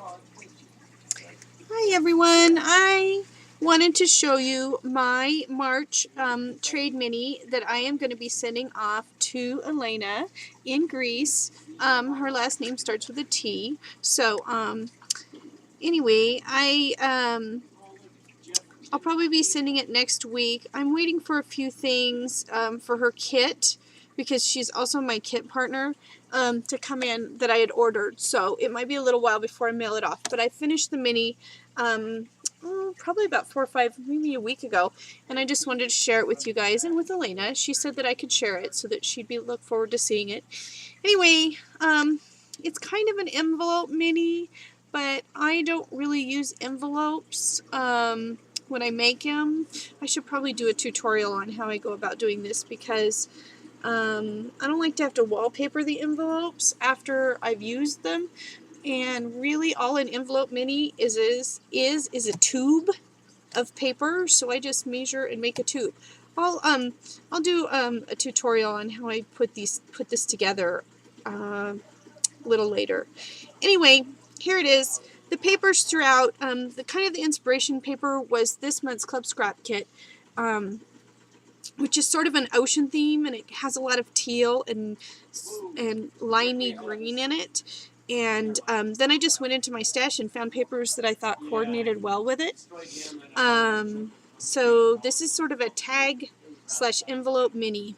Hi everyone, I wanted to show you my March trade mini that I am going to be sending off to Elena in Greece. Her last name starts with a T. So anyway, I'll probably be sending it next week. I'm waiting for a few things for her kit, because she's also my kit partner, to come in that I had ordered. So it might be a little while before I mail it off. But I finished the mini probably about 4 or 5, maybe a week ago. And I just wanted to share it with you guys and with Elena. She said that I could share it so that she'd look forward to seeing it. Anyway, it's kind of an envelope mini, but I don't really use envelopes when I make them. I should probably do a tutorial on how I go about doing this, because I don't like to have to wallpaper the envelopes after I've used them. And really all an envelope mini is a tube of paper, so I just measure and make a tube. I'll do a tutorial on how I put this together a little later. Anyway, here it is. The papers throughout, the inspiration paper was this month's Club Scrap Kit, which is sort of an ocean theme, and it has a lot of teal and limey green in it. And then I just went into my stash and found papers that I thought coordinated well with it. So this is sort of a tag / envelope mini.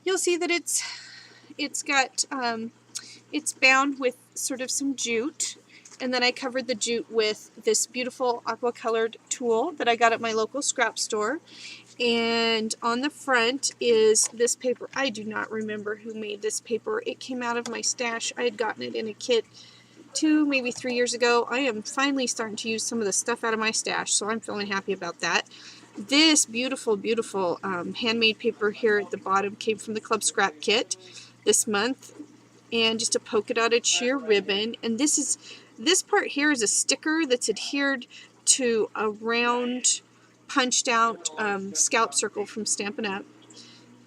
You'll see that it's bound with sort of some jute, and then I covered the jute with this beautiful aqua colored tulle that I got at my local scrap store. And on the front is this paper. I do not remember who made this paper. It came out of my stash. I had gotten it in a kit 2, maybe 3 years ago. I am finally starting to use some of the stuff out of my stash, so I'm feeling happy about that. This beautiful, beautiful handmade paper here at the bottom came from the Club Scrap Kit this month, and just a polka dotted sheer ribbon. And this part here is a sticker that's adhered to a round punched out scallop circle from Stampin' Up.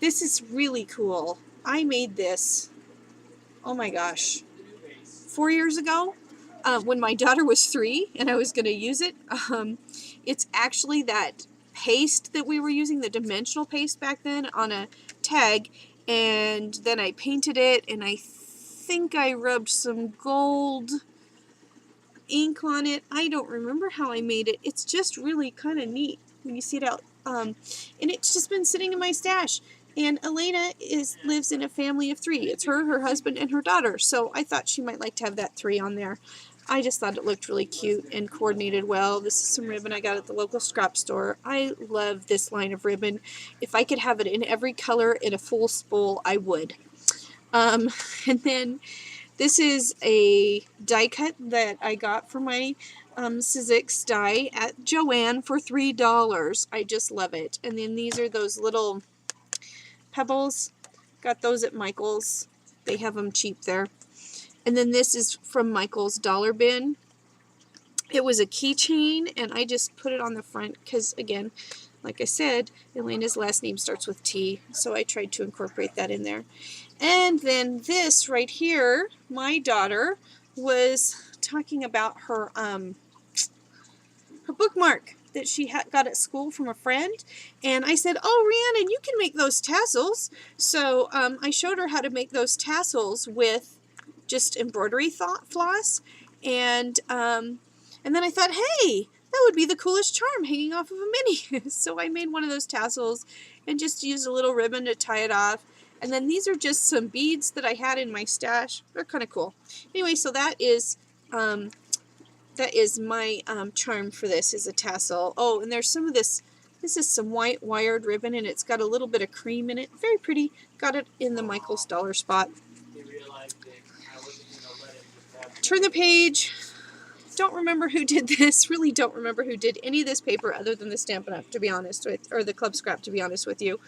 This is really cool. I made this, oh my gosh, 4 years ago when my daughter was 3 and I was going to use it. It's actually that paste that we were using, the dimensional paste back then, on a tag, and then I painted it, and I think I rubbed some gold ink on it. I don't remember how I made it. It's just really kind of neat when you see it out. And it's just been sitting in my stash. And Elena lives in a family of 3. It's her husband, and her daughter. So I thought she might like to have that 3 on there. I just thought it looked really cute and coordinated well. This is some ribbon I got at the local scrap store. I love this line of ribbon. If I could have it in every color in a full spool, I would. And then this is a die cut that I got for my Sizzix die at Joann for $3. I just love it. And then these are those little pebbles. Got those at Michael's. They have them cheap there. And then this is from Michael's Dollar Bin. It was a keychain, and I just put it on the front because, again, like I said, Elena's last name starts with T, so I tried to incorporate that in there. And then this right here, my daughter was talking about her bookmark that she got at school from a friend, and I said, "Oh, Rhiannon, you can make those tassels." So I showed her how to make those tassels with just embroidery floss, and then I thought, hey, that would be the coolest charm hanging off of a mini. So I made one of those tassels and just used a little ribbon to tie it off. And then these are just some beads that I had in my stash. They're kind of cool. Anyway, so that is my charm for this, is a tassel. Oh, and there's some of this. This is some white wired ribbon, and it's got a little bit of cream in it. Very pretty. Got it in the Michael's Dollar spot. Turn the page. Don't remember who did this. Really don't remember who did any of this paper other than the Stampin' Up, to be honest with, or the Club Scrap, to be honest with you.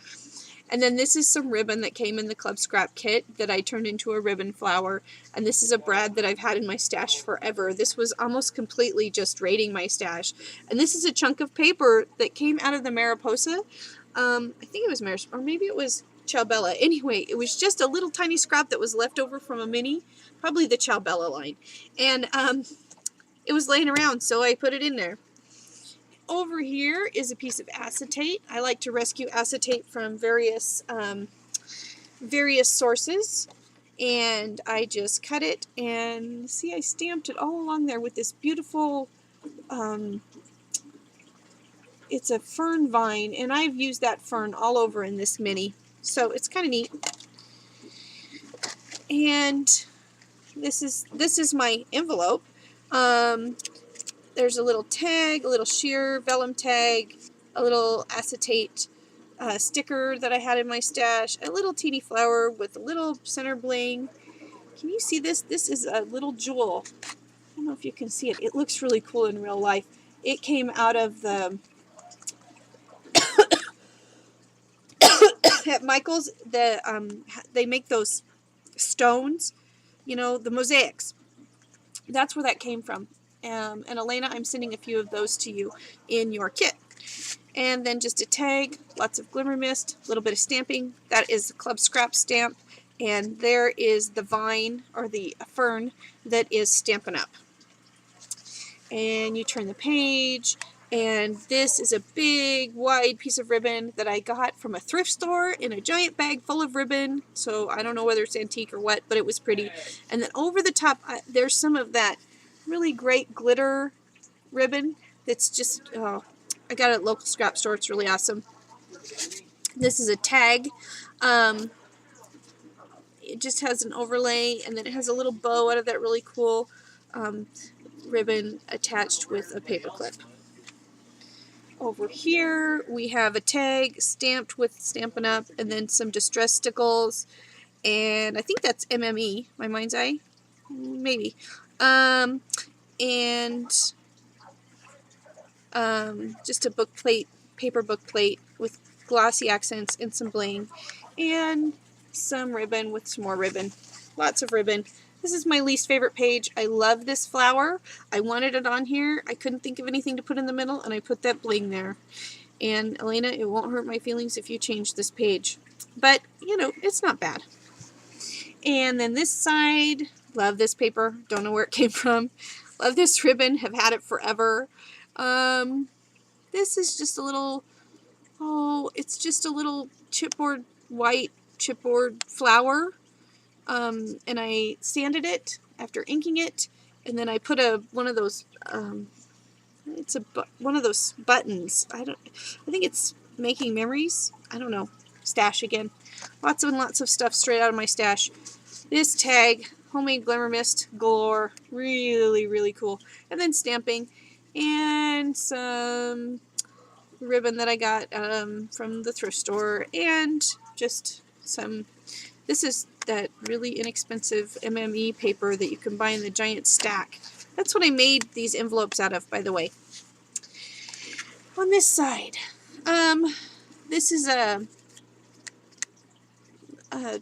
And then this is some ribbon that came in the Club Scrap kit that I turned into a ribbon flower. And this is a brad that I've had in my stash forever. This was almost completely just raiding my stash. And this is a chunk of paper that came out of the Mariposa. I think it was Mariposa, or maybe it was Ciao-Bella. Anyway, it was just a little tiny scrap that was left over from a mini, probably the Ciao-Bella line. And it was laying around, so I put it in there. Over here is a piece of acetate. I like to rescue acetate from various sources, and I just cut it, and see, I stamped it all along there with this beautiful it's a fern vine, and I've used that fern all over in this mini, so it's kind of neat. And this is my envelope. There's a little tag, a little sheer vellum tag, a little acetate sticker that I had in my stash, a little teeny flower with a little center bling. Can you see this? This is a little jewel. I don't know if you can see it. It looks really cool in real life. It came out of the at Michael's. They make those stones, you know, the mosaics. That's where that came from. And Elena, I'm sending a few of those to you in your kit. And then just a tag, lots of glimmer mist, a little bit of stamping. That is the Club Scrap stamp. And there is the vine, or the fern, that is Stampin' Up. And you turn the page, and this is a big, wide piece of ribbon that I got from a thrift store in a giant bag full of ribbon. So I don't know whether it's antique or what, but it was pretty. And then over the top, there's some of that really great glitter ribbon that's just, oh, I got it at a local scrap store. It's really awesome. This is a tag. It just has an overlay, and then it has a little bow out of that really cool ribbon attached with a paper clip. Over here we have a tag stamped with Stampin' Up, and then some distress stickles, and I think that's MME, my mind's eye, maybe. And just a book plate, paper book plate with glossy accents and some bling, and some ribbon with some more ribbon. Lots of ribbon. This is my least favorite page. I love this flower. I wanted it on here. I couldn't think of anything to put in the middle, and I put that bling there. And Elena, it won't hurt my feelings if you change this page. But, you know, it's not bad. And then this side, love this paper. Don't know where it came from. Love this ribbon. Have had it forever. This is just a little, oh, it's just a little chipboard, white chipboard flower. And I sanded it after inking it, and then I put one of those one of those buttons. I think it's making memories. I don't know. Stash again. Lots and lots of stuff straight out of my stash. This tag, homemade glimmer mist galore, really, really cool. And then stamping, and some ribbon that I got from the thrift store, and just some. This is that really inexpensive MME paper that you can buy in the giant stack. That's what I made these envelopes out of, by the way. On this side, this is a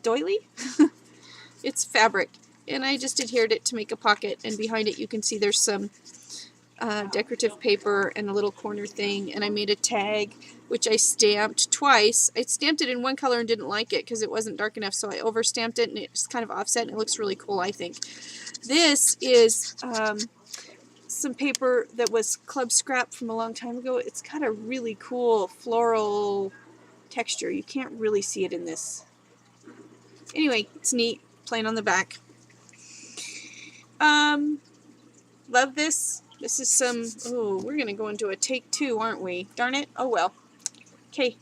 doily. It's fabric, and I just adhered it to make a pocket, and behind it you can see there's some decorative paper and a little corner thing, and I made a tag which I stamped twice. I stamped it in one color and didn't like it because it wasn't dark enough, so I overstamped it, and it's kind of offset, and it looks really cool, I think. This is some paper that was Club Scrap from a long time ago. It's got a really cool floral texture. You can't really see it in this. Anyway, it's neat, plain on the back. Love this. This is some, oh, we're going to go into a take two, aren't we? Darn it. Oh well. Okay,